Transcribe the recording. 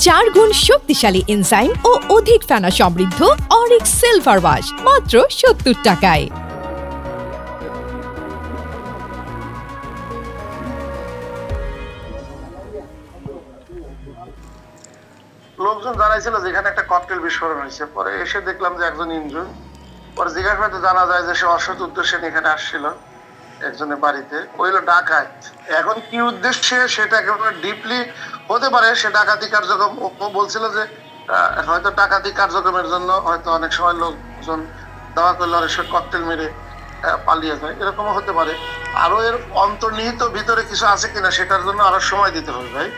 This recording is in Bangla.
চার গুণ শক্তিশালী এনজাইম ও অধিক ফেনা সমৃদ্ধ অরিক সিলভার ওয়াশ মাত্র ৭০ টাকায়। লোকজন জানাইছিল যেখানে একটা ককটেল বিস্ফোরণ হয়েছে, পরে এসে দেখলাম যে একজন ইনজুর। পরে জিজ্ঞাসাবাদে জানা যায় যে সে অসৎ উদ্দেশ্যে এখানে আসছিল একজনের বাড়িতে, ওইলো ডাকাত। এখন কি উদ্দেশ্যে সেটা একেবারে ডিপলি হতে পারে সে ডাকাতি কার্যক্রম, বলছিল যে হয়তো ডাকাতি কার্যক্রমের জন্য হয়তো অনেক সময় লোকজন দাওয়া করলে অনেক সময় ককটেল মেরে পালিয়ে যায়, এরকমও হতে পারে। আরো এর অন্তর্নিহিত ভিতরে কিছু আছে কিনা সেটার জন্য আরো সময় দিতে হবে ভাই।